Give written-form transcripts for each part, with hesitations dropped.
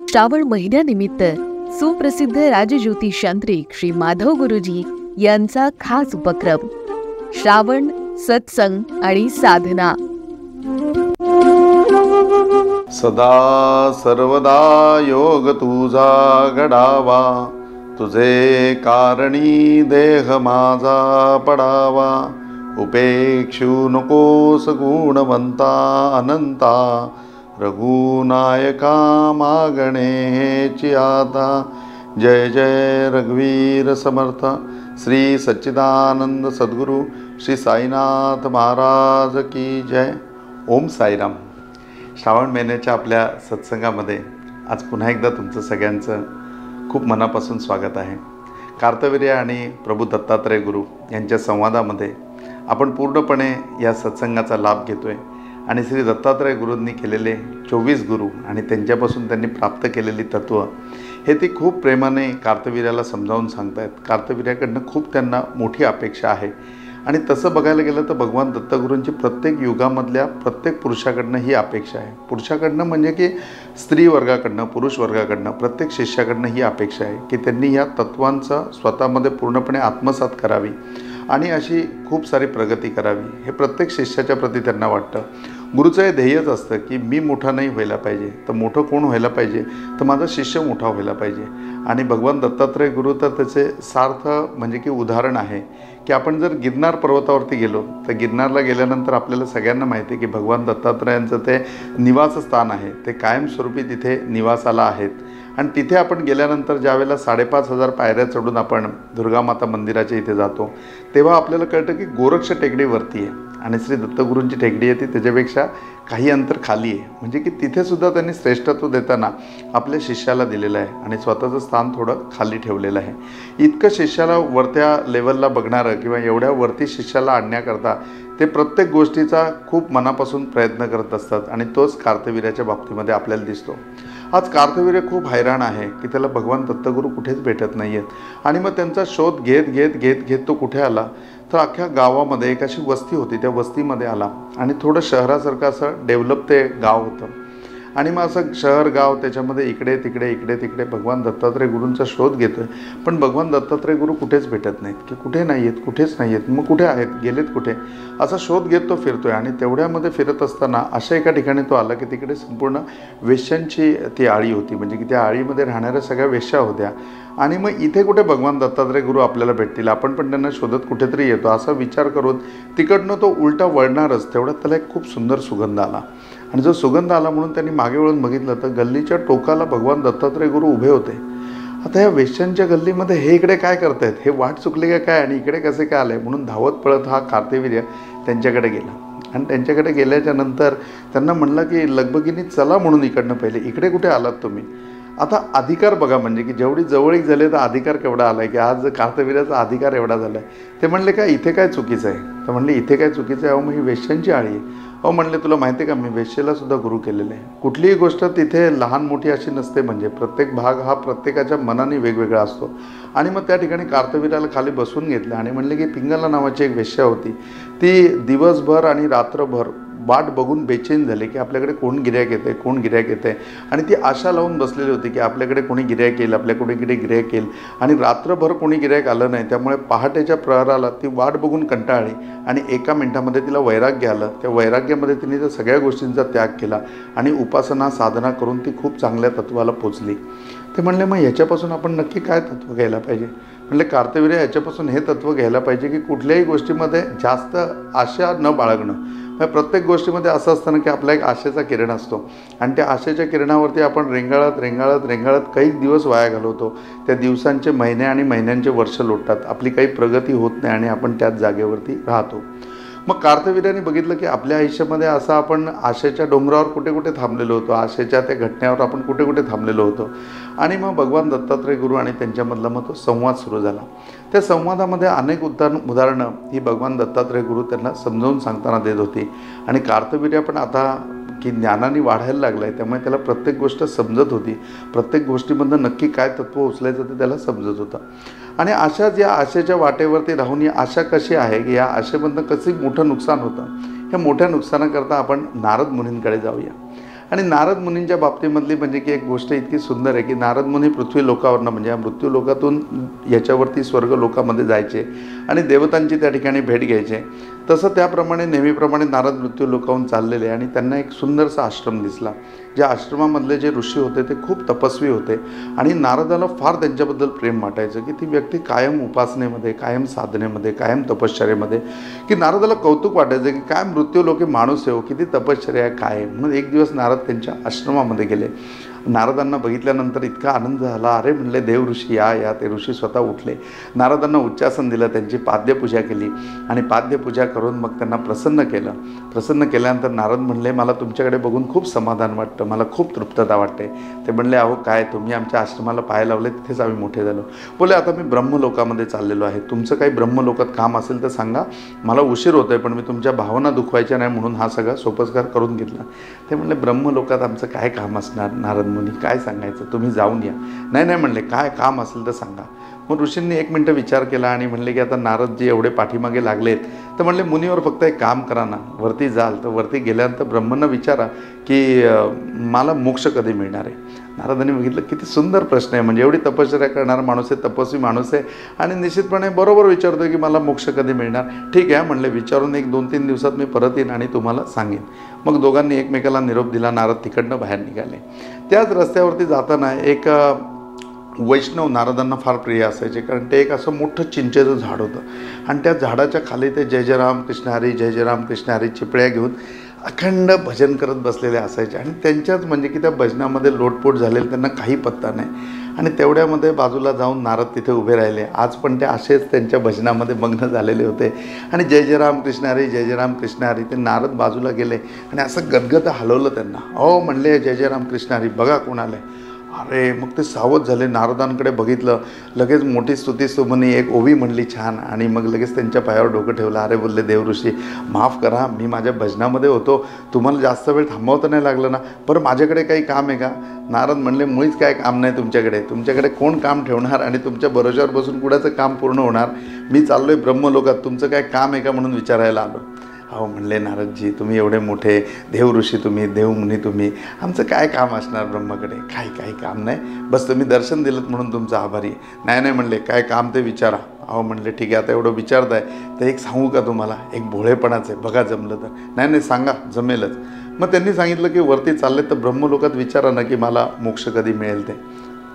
श्रावण महिन्यानिमित्त सुप्रसिद्ध राजज्योतिषांत्रिक श्री माधव गुरुजी यांचा खास उपक्रम श्रावण सत्संग आणि साधना। सदा सर्वदा योग तुझा घडावा, तुझे कारणी देह माझा पडावा। उपेक्षू नकोस गुणवंता अनंता, रघुनायका मागणे हेची आता। जय जय रघुवीर समर्थ श्री सच्चिदानंद सद्गुरु श्री साईनाथ महाराज की जय। ओम साईराम। श्रावण महिन्याच्या आपल्या सत्संगामध्ये आज पुन्हा एकदा तुमचं सगळ्यांचं खूप मनापासून स्वागत आहे। कार्तवीर्य आणि प्रभू दत्तात्रय गुरु यांच्या संवादामध्ये आपण पूर्णपणे या सत्संगाचा लाभ घेतोय आणि श्री दत्तात्रय गुरूंनी केलेले 24 गुरु आणि त्यांच्यापासून त्यांनी प्राप्त केलेली तत्व हे ती खूप प्रेमाने कार्तवीर्याला समजावून सांगतायत। कार्तवीर्याकडनं खूप त्यांना मोठी अपेक्षा आहे आणि तसं बघायला गेलं तर भगवान दत्तगुरूंची प्रत्येक युगामधल्या प्रत्येक पुरुषाकडनं ही अपेक्षा आहे। पुरुषाकडनं म्हणजे की स्त्री वर्गाकडनं, पुरुष वर्गाकडनं, प्रत्येक शिष्याकडनं ही अपेक्षा आहे की त्यांनी या तत्वांचा स्वतःमध्ये पूर्णपणे आत्मसात करावी आणि अशी खूप सारी प्रगती करावी हे प्रत्येक शिष्याच्या प्रती त्यांना वाटतं। गुरुचं हे ध्येयच असतं की मी मोठा नाही व्हायला पाहिजे तर मोठं कोण व्हायला पाहिजे, तर माझा शिष्य मोठा व्हायला पाहिजे। आणि भगवान दत्तात्रय गुरु तर त्याचे सार्थ म्हणजे की उदाहरण आहे की आपण जर गिरनार पर्वतावरती गेलो तर गिरनारला गेल्यानंतर आपल्याला सगळ्यांना माहिती आहे की भगवान दत्तात्रयांचं ते निवासस्थान आहे, ते कायमस्वरूपी तिथे निवासाला आहेत। आणि तिथे आपण गेल्यानंतर ज्यावेळेला 5,500 पायऱ्या चढून आपण दुर्गामाता मंदिराच्या इथे जातो तेव्हा आपल्याला कळतं की गोरक्ष टेकडीवरती आहे आणि श्री दत्तगुरूंची टेकडी आहे ती त्याच्यापेक्षा काही अंतर खाली आहे। म्हणजे की तिथेसुद्धा त्यांनी श्रेष्ठत्व देताना आपल्या शिष्याला दिलेलं आहे आणि स्वतःचं स्थान थोडं खाली ठेवलेलं आहे। इतकं शिष्याला वरत्या लेवलला बघणारं किंवा एवढ्या वरती शिष्याला आणण्याकरता ते प्रत्येक गोष्टीचा खूप मनापासून प्रयत्न करत असतात आणि तोच कार्तवीर्याच्या बाबतीमध्ये आपल्याला दिसतो। आज कार्तवीर्य खूप हैराण आहे की त्याला भगवान दत्तगुरू कुठेच भेटत नाही आहेत आणि मग त्यांचा शोध घेत घेत घेत घेत तो कुठे आला तर अख्ख्या गावामध्ये एक अशी वस्ती होती, त्या वस्तीमध्ये आला आणि थोडं शहरासारखं असं डेव्हलप ते गाव होतं आणि मग असं शहर गाव त्याच्यामध्ये इकडे तिकडे भगवान दत्तात्रय गुरूंचा शोध घेतोय पण भगवान दत्तात्रय गुरु कुठेच भेटत नाहीत की कुठे नाही आहेत, कुठेच नाही आहेत, मग कुठे आहेत, गेलेत कुठे, असा शोध घेत तो फिरतोय। आणि तेवढ्यामध्ये फिरत असताना अशा एका ठिकाणी तो आला की तिकडे संपूर्ण वेश्यांची ती आळी होती, म्हणजे की त्या आळीमध्ये राहणाऱ्या सगळ्या वेश्या होत्या। आणि मग इथे कुठे भगवान दत्तात्रय गुरु आपल्याला भेटतील, आपण पण त्यांना शोधत कुठेतरी येतो असा विचार करून तिकडनं तो उलटा वळणारच तेवढ्यात त्याला एक खूप सुंदर सुगंध आला आणि जो सुगंध आला म्हणून त्यांनी मागे वळून बघितलं तर गल्लीच्या टोकाला भगवान दत्तात्रय गुरु उभे होते। आता या वेश्यांच्या गल्लीमध्ये हे इकडे काय करतायत, हे वाट चुकले का काय आणि इकडे कसे काय आले म्हणून धावत पळत हा कार्तवीर्य त्यांच्याकडे गेला आणि त्यांच्याकडे गेल्याच्या नंतर त्यांना म्हणलं की लगबगीने चला म्हणून इकडनं पहिले, इकडे कुठे आलात तुम्ही। आता अधिकार बघा, म्हणजे की जेवढी जवळीक झाली तर अधिकार केवढा आला आहे की आज कार्तवीर्याचा अधिकार एवढा झाला आहे। ते म्हणले काय इथे काय चुकीचं आहे, तर म्हणले इथे काय चुकीचं आहे, अहो मग ही वेश्यांची आळी आहे। अहो म्हणले तुला माहिती आहे का मी वेश्येला सुद्धा गुरु केलेलं आहे। कुठलीही गोष्ट तिथे लहान मोठी अशी नसते, म्हणजे प्रत्येक भाग हा प्रत्येकाच्या मनाने वेगवेगळा असतो। आणि मग त्या ठिकाणी कार्तवीर्याला खाली बसून घेतलं आणि म्हणले की पिंगला नावाची एक वेश्या होती, ती दिवसभर आणि रात्रभर वाट बघून बेचैन झाले की आपल्याकडे कोण गिऱ्हाईक येते, कोण गिऱ्हाईक येते आणि ती आशा लावून बसलेली होती की आपल्याकडे कोणी गिऱ्हाईक येईल, आपल्याकडे गिऱ्हाईक येईल आणि रात्रभर कोणी गिऱ्हाईक आलं नाही। त्यामुळे पहाटेच्या प्रहराला ती वाट बघून कंटाळली आणि एका मिनिटामध्ये तिला वैराग्य आलं। त्या वैराग्यामध्ये तिने त्या सगळ्या गोष्टींचा त्याग केला आणि उपासना साधना करून ती खूप चांगल्या तत्वाला पोचली। ते म्हणले मग याच्यापासून आपण नक्की काय तत्व घ्यायला पाहिजे, म्हणले कार्तवीर्य याच्यापासून हे तत्व घ्यायला पाहिजे की कुठल्याही गोष्टीमध्ये जास्त आशा न बाळगणं। प्रत्येक गोष्टीमध्ये असं असतं ना की आपला एक आशेचा किरण असतो आणि त्या आशेच्या किरणावरती आपण रेंगाळत काही दिवस वाया घालवतो। त्या दिवसांचे महिने आणि महिन्यांचे वर्ष लोटतात, आपली काही प्रगती होत नाही आणि आपण त्याच जागेवरती राहतो। मग कार्तवीर्याने बघितलं की आपल्या आयुष्यामध्ये असं आपण आशेच्या डोंगरावर कुठे कुठे थांबलेलो होतो, आशेच्या त्या घटनेवर आपण कुठे कुठे थांबलेलो होतो। आणि मग भगवान दत्तात्रय गुरु आणि त्यांच्यामधला मग तो संवाद सुरू झाला। त्या संवादामध्ये अनेक उदाहरणं ही भगवान दत्तात्रय गुरु त्यांना समजावून सांगताना देत होती आणि कार्तवीर्य पण आता की ज्ञानाने वाढायला लागला आहे त्यामुळे त्याला प्रत्येक गोष्ट समजत होती, प्रत्येक गोष्टीमधून नक्की काय तत्व उचलायचं ते त्याला समजत होतं। आणि अशाच या आशेच्या वाटेवरती राहून ही आशा कशी आहे की या आशेमधनं कसं मोठं नुकसान होतं, ह्या मोठ्या नुकसानाकरता आपण नारद मुनींकडे जाऊया। आणि नारद मुनींच्या बाबतीमधली म्हणजे की एक गोष्ट इतकी सुंदर आहे की नारद मुनी पृथ्वी लोकावरनं म्हणजे मृत्यू लोकातून याच्यावरती स्वर्ग लोकामध्ये जायचे आणि देवतांची त्या ठिकाणी भेट घ्यायचे. तसं त्याप्रमाणे नेहमीप्रमाणे नारद मृत्यू लोकावून चाललेले आणि त्यांना एक सुंदरसा आश्रम दिसला. ज्या आश्रमामधले जे ऋषी होते ते खूप तपस्वी होते आणि नारदाला फार त्यांच्याबद्दल प्रेम वाटायचं की ती व्यक्ती कायम उपासनेमध्ये, कायम साधनेमध्ये, कायम तपश्चर्येमध्ये, की नारदाला कौतुक वाटायचं की काय मृत्यू लोके माणूस आहे हो, किती तपश्चर्या आहे काय. मग एक दिवस नारद त्यांच्या आश्रमामध्ये गेले. नारदांना बघितल्यानंतर इतका आनंद झाला. अरे म्हणले देव ऋषी या. ते ऋषी स्वतः उठले, नारदांना उच्चासन दिलं, त्यांची पाद्यपूजा केली आणि पाद्यपूजा करून मग त्यांना प्रसन्न केलं. प्रसन्न केल्यानंतर नारद म्हणले मला तुमच्याकडे बघून खूप समाधान वाटतं, मला खूप तृप्तता वाटते. ते म्हणले अहो काय तुम्ही आमच्या आश्रमाला पाय लावले तिथेच आम्ही मोठे झालो. बोले आता मी ब्रह्मलोकामध्ये चाललेलो आहे, तुमचं काही ब्रह्मलोकात काम असेल तर सांगा, मला उशीर होतोय पण मी तुमच्या भावना दुखवायच्या नाही म्हणून हा सगळा सोपस्कार करून घेतला. ते म्हणले ब्रह्मलोकात आमचं काय काम असणार नारद मुनी, काय सांगायचं, तुम्ही जाऊन या. नाही म्हणले काय काम असेल तर सांगा. मग ऋषींनी एक मिनटं विचार केला आणि म्हणले की आता नारदजी एवढे पाठीमागे लागलेत तर म्हणले मुनीवर फक्त एक काम करा ना, वरती जाल तर वरती गेल्यानंतर ब्रह्मनं विचारा की मला मोक्ष कधी मिळणार आहे. नारदांनी बघितलं किती सुंदर प्रश्न आहे, म्हणजे एवढी तपश्चर्या करणारा माणूस आहे, तपस्वी माणूस आहे आणि निश्चितपणे बरोबर विचारतोय की मला मोक्ष कधी मिळणार. ठीक आहे म्हणले, विचारून 1-2-3 दिवसात मी परत येईन आणि तुम्हाला सांगेन. मग दोघांनी एकमेकाला निरोप दिला. नारद तिकडनं बाहेर निघाले. त्याच रस्त्यावरती जाताना एक वैष्णव नारदांना फार प्रिय असायचे, कारण ते एक असं मोठं चिंचेचं झाड होतं आणि त्या झाडाच्या खाली ते जय जय राम कृष्ण हरी, जय जय राम कृष्ण हरी चिपळ्या घेऊन अखंड भजन करत बसलेले असायचे. आणि त्यांच्याच म्हणजे की त्या भजनामध्ये लोटपोट झालेले त्यांना काही पत्ता नाही. आणि तेवढ्यामध्ये बाजूला जाऊन नारद तिथे उभे राहिले. आज पण ते असेच त्यांच्या भजनामध्ये मग्न झालेले होते आणि जय जय राम कृष्ण हरी, जय जय राम कृष्ण हरी. ते नारद बाजूला गेले आणि असं गदगद हलवलं त्यांना. अहो म्हणले जय जय राम कृष्ण हरी, बघा कोण आलं आहे. अरे मग ते सावध झाले, नारदांकडे बघितलं, लगेच मोठी स्तुती सुमनी एक ओवी म्हणली छान आणि मग लगेच त्यांच्या पायावर डोकं ठेवलं. अरे बोलले देव ऋषी माफ करा, मी माझ्या भजनामध्ये होतो, तुम्हाला जास्त वेळ थांबवता नाही लागलं ना, बरं माझ्याकडे काही काम आहे का. नारद म्हणले मुळीच काय काम नाही तुमच्याकडे कोण काम ठेवणार आणि तुमच्या भरोश्यावर बसून कुणाचं काम पूर्ण होणार. मी चाललोय ब्रह्मलोकात, तुमचं काय काम आहे का म्हणून विचारायला आलो. अहो म्हणले नारदजी तुम्ही एवढे मोठे देव ऋषी, तुम्ही देवमुनी, तुम्ही आमचं काय काम असणार ब्रह्माकडे, काही काम नाही, बस तुम्ही दर्शन दिलं म्हणून तुमचा आभारी आहे. नाही म्हणले काय काम ते विचारा. अहो म्हणले ठीक आहे आता एवढं विचारताय तर एक सांगू का तुम्हाला, एक भोळेपणाचं आहे, बघा जमलं तर. नाही सांगा, जमेलच. मग त्यांनी सांगितलं की वरती चालले तर ब्रह्मलोकात विचारा ना की मला मोक्ष कधी मिळेल ते.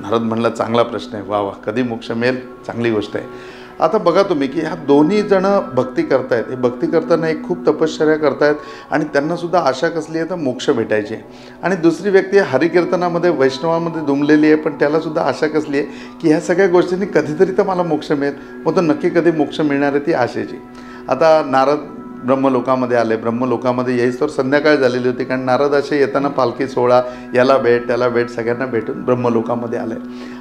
नारद म्हणला चांगला प्रश्न आहे, वा कधी मोक्ष मिळेल, चांगली गोष्ट आहे. आता बघा तुम्ही की ह्या दोन्ही जणं भक्ती करतायत, हे भक्ती करताना एक खूप तपश्चर्या करतायत आणि त्यांनासुद्धा आशा कसली आहे तर मोक्ष भेटायची. आणि दुसरी व्यक्ती हरिकीर्तनामध्ये वैष्णवामध्ये दुमलेली आहे, पण त्यालासुद्धा आशा कसली आहे की ह्या सगळ्या गोष्टींनी कधीतरी तर मला मोक्ष मिळेल. मग तो नक्की कधी मोक्ष मिळणार आहे ती आशेची. आता नारद ब्रह्मलोकामध्ये आले. ब्रह्मलोकामध्ये यायच तर संध्याकाळ झालेली होती, कारण नारद असे येताना पालखी सोहळा, याला भेट त्याला भेट सगळ्यांना भेटून ब्रह्मलोकामध्ये आले.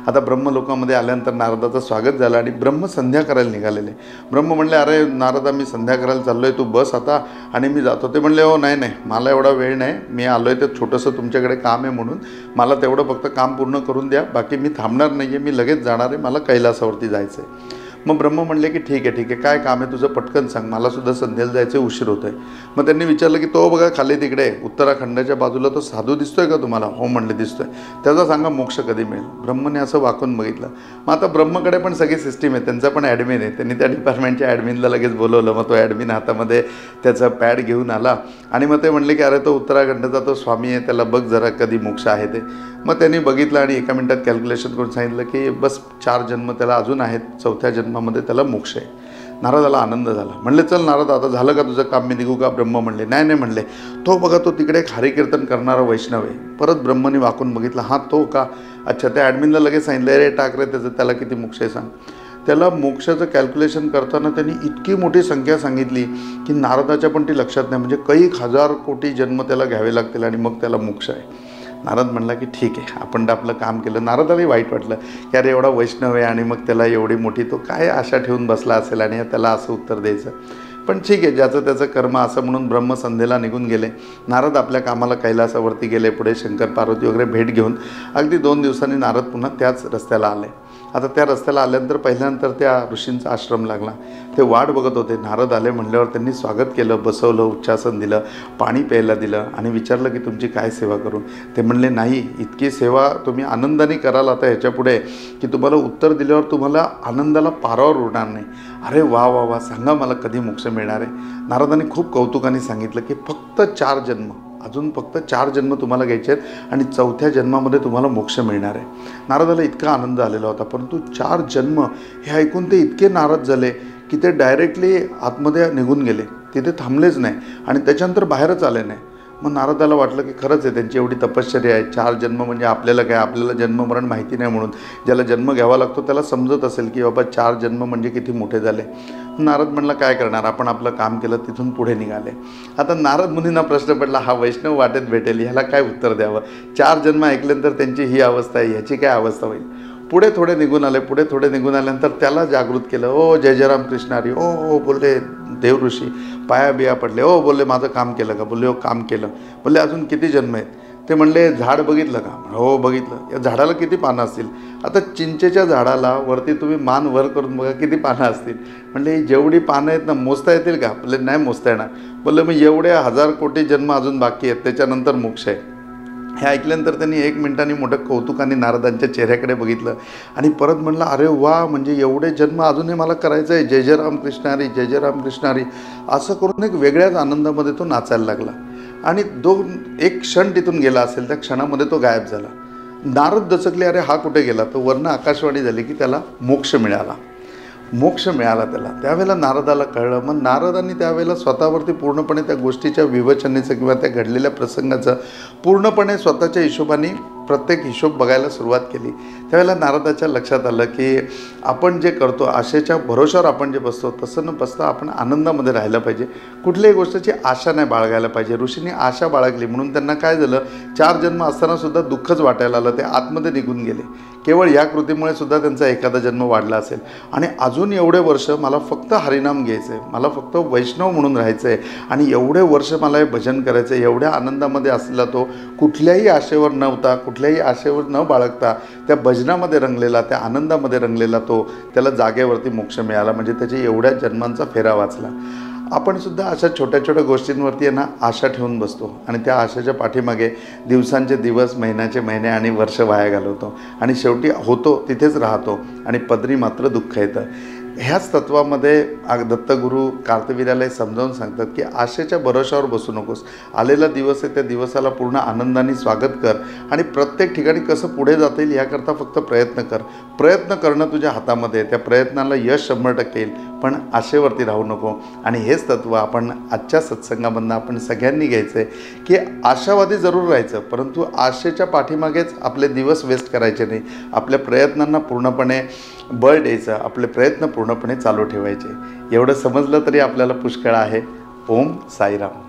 आता ब्रह्मलोकामध्ये आल्यानंतर नारदाचं स्वागत झालं आणि ब्रह्म संध्या करायला निघालेले. ब्रह्म म्हणले अरे नारदा मी संध्या करायला चाललो आहे, तू बस आता आणि मी जातो. ते म्हणले हो नाही मला एवढा वेळ नाही, मी आलो आहे तर छोटंसं तुमच्याकडे काम आहे म्हणून मला तेवढं फक्त काम पूर्ण करून द्या, बाकी मी थांबणार नाही आहे, मी लगेच जाणार आहे, मला कैलासावरती जायचं आहे. मग ब्रह्म म्हणले की ठीक आहे काय काम आहे तुझं पटकन सांग, मलासुद्धा संध्याला जायचं उशीर होतं आहे. मग त्यांनी विचारलं की तो बघा खाली तिकडे उत्तराखंडाच्या बाजूला तो साधू दिसतोय का तुम्हाला. हो म्हणले दिसतोय. त्याचा सांगा मोक्ष कधी मिळेल. ब्रह्मने असं वाकून बघितलं. मग आता ब्रह्मकडे पण सगळी सिस्टीम आहे, त्यांचा पण ॲडमिन आहे. त्यांनी त्या डिपार्टमेंटच्या ॲडमिनला लगेच बोलवलं. मग तो ॲडमिन हातामध्ये त्याचा पॅड घेऊन आला आणि मग ते म्हणले की अरे तो उत्तराखंडाचा तो स्वामी आहे, त्याला बघ जरा कधी मोक्ष आहे ते. मग त्यांनी बघितलं आणि एका मिनिटात कॅल्क्युलेशन करून सांगितलं की बस 4 जन्म त्याला अजून आहेत, 4थ्या जन्मामध्ये त्याला मोक्ष आहे. नारदाला आनंद झाला. म्हणले चल नारद आता झालं का तुझं काम, मी निघू का. ब्रह्म म्हणले नाही म्हणले तो बघा तो तिकडे एक हरिकीर्तन करणारा वैष्णव आहे. परत ब्रह्मने वाकून बघितलं. हां तो का, अच्छा. त्या ॲडमिनला लगेच सांगितलं रे टाक रे त्याला किती मोक्ष आहे सांग. त्याला मोक्षाचं कॅल्क्युलेशन करताना त्यांनी इतकी मोठी संख्या सांगितली की नारदाच्या पण ती लक्षात नाही, म्हणजे कैक 1000 कोटी जन्म त्याला घ्यावे लागतील आणि मग त्याला मोक्ष आहे. नारद म्हणला की ठीक आहे आपण आपलं काम केलं. नारदालाही वाईट वाटलं की अरे एवढा वैष्णव आहे आणि मग त्याला एवढी मोठी तो काय आशा ठेवून बसला असेल आणि त्याला असं उत्तर द्यायचं. पण ठीक आहे ज्याचं त्याचं कर्म असं म्हणून ब्रह्म संध्येला निघून गेले. नारद आपल्या कामाला कैलासावरती गेले. पुढे शंकर पार्वती वगैरे भेट घेऊन अगदी 2 दिवसांनी नारद पुन्हा त्याच रस्त्याला आले. आता त्या रस्त्याला आल्यानंतर पहिल्यानंतर त्या ऋषींचा आश्रम लागला. ते वाट बघत होते. नारद आले म्हणल्यावर त्यांनी स्वागत केलं, बसवलं, उच्चासन दिलं, पाणी प्यायला दिलं आणि विचारलं की तुमची काय सेवा करू. ते म्हणले नाही, इतकी सेवा तुम्ही आनंदाने कराल आता ह्याच्यापुढे की तुम्हाला उत्तर दिल्यावर तुम्हाला आनंदाला पारावर उरणार नाही. अरे वा वा वा, सांगा मला कधी मोक्ष मिळणार आहे. नारदांनी खूप कौतुकाने सांगितलं की फक्त 4 जन्म, अजून फक्त 4 जन्म तुम्हाला घ्यायचे आहेत आणि 4थ्या जन्मामध्ये तुम्हाला मोक्ष मिळणार आहे. नारदाला इतका आनंद आलेला होता, परंतु 4 जन्म हे ऐकून ते इतके नाराज झाले की ते डायरेक्टली आतमध्ये निघून गेले, तिथे थांबलेच नाही आणि त्याच्यानंतर बाहेरच आले नाही. मग नारदाला वाटलं की खरंच आहे त्यांची एवढी तपश्चर्या आहे, 4 जन्म म्हणजे आपल्याला काय, आपल्याला जन्ममरण माहिती नाही म्हणून ज्याला जन्म घ्यावा लागतो त्याला समजत असेल की बाबा 4 जन्म म्हणजे किती मोठे झाले. नारद म्हणला काय करणार, आपण आपलं काम केलं, तिथून पुढे निघाले. आता नारद मुनींना प्रश्न पडला, हा वैष्णव वाटेत भेटेल, ह्याला काय उत्तर द्यावं. 4 जन्म ऐकल्यानंतर त्यांची ही अवस्था आहे, ह्याची काय अवस्था होईल. पुढे थोडे निघून आले. पुढे थोडे निघून आल्यानंतर त्याला जागृत केलं. ओ जय जय राम कृष्णारी. ओ हो बोलले देव ऋषी, पाया बिया पडले. ओ बोलले माझं काम केलं का. बोलले हो काम केलं. बोलले अजून किती जन्म आहेत. ते म्हणले झाड बघितलं का. हो बघितलं. या झाडाला किती पानं असतील. आता चिंचेच्या झाडाला वरती तुम्ही मान वर करून बघा किती पानं असतील. म्हणले जेवढी पानं आहेत ना मोजता येतील का. बोलले नाही मोजता येणार. बोलले मग एवढे 1000 कोटी जन्म अजून बाकी आहेत, त्याच्यानंतर मोक्ष आहे. हे ऐकल्यानंतर त्यांनी 1 मिनिटांनी मोठं कौतुकाने नारदांच्या चेहऱ्याकडे बघितलं आणि परत म्हणलं अरे वा, म्हणजे एवढे जन्म अजूनही मला करायचं आहे. जय जय राम कृष्णारी, जय जय राम कृष्णारी. असं करून एक वेगळ्याच आनंदामध्ये तो नाचायला लागला आणि 1 क्षण तिथून गेला असेल, त्या क्षणामध्ये तो गायब झाला. नारद दचकले, अरे हा कुठे गेला. तो वर्ण आकाशवाणी झाली की त्याला मोक्ष मिळाला. मोक्ष मिळाला त्याला. त्यावेळेला नारदाला कळलं. मग नारदांनी त्यावेळेला स्वतःवरती पूर्णपणे त्या गोष्टीच्या विवेचनेचं किंवा त्या घडलेल्या प्रसंगाचं पूर्णपणे स्वतःच्या हिशोबाने प्रत्येक हिशोब बघायला सुरुवात केली. त्यावेळेला नारदाच्या लक्षात आलं की आपण जे करतो, आशेच्या भरोशावर आपण जे बसतो, तसं न बसता आपण आनंदामध्ये राहायला पाहिजे. कुठल्याही गोष्टीची आशा नाही बाळगायला पाहिजे. ऋषींनी आशा बाळगली म्हणून त्यांना काय झालं, 4 जन्म असताना सुद्धा दुःखच वाटायला आलं. ते आतमध्ये निघून गेले. केवळ या कृतीमुळे सुद्धा त्यांचा एखादा जन्म वाढला असेल. आणि अजून एवढे वर्ष मला फक्त हरिनाम घ्यायचं आहे, मला फक्त वैष्णव म्हणून राहायचं आहे आणि एवढे वर्ष मला हे भजन करायचं आहे. एवढ्या आनंदामध्ये असलेला तो कुठल्याही आशेवर नव्हता, कुठल्याही आशेवर न बाळगता त्या भजनामध्ये रंगलेला, त्या आनंदामध्ये रंगलेला तो, त्याला जागेवरती मोक्ष मिळाला. म्हणजे त्याच्या एवढ्या जन्मांचा फेरा वाचला. आपण सुद्धा अशा छोट्या छोट्या गोष्टींवरती आहे ना आशा ठेवून बसतो आणि त्या आशेच्या पाठीमागे दिवसांचे दिवस, महिन्याचे महिने आणि वर्ष वाया घालवतो आणि शेवटी होतो तिथेच राहतो आणि पदरी मात्र दुःख येतं. ह्याच तत्वामध्ये दत्तगुरू कार्तवीर्याला समजावून सांगतात की आशेच्या भरोशावर बसू नकोस. आलेला दिवस आहे, त्या दिवसाला पूर्ण आनंदाने स्वागत कर आणि प्रत्येक ठिकाणी कसं पुढे जाता येईल याकरता फक्त प्रयत्न कर. प्रयत्न करणं तुझ्या हातामध्ये आहे. त्या प्रयत्नाला यश 100% येईल, पण आशेवरती राहू नको. आणि हेच तत्व आपण आजच्या सत्संगामधनं आपण सगळ्यांनी घ्यायचं आहे की आशावादी जरूर राहायचं, परंतु आशेच्या पाठीमागेच आपले दिवस वेस्ट करायचे नाही. आपल्या प्रयत्नांना पूर्णपणे बळ द्यायचं, आपले प्रयत्न पूर्णपणे चालू ठेवायचे. एवढं समजलं तरी आपल्याला पुष्कळ आहे. ओम साईराम.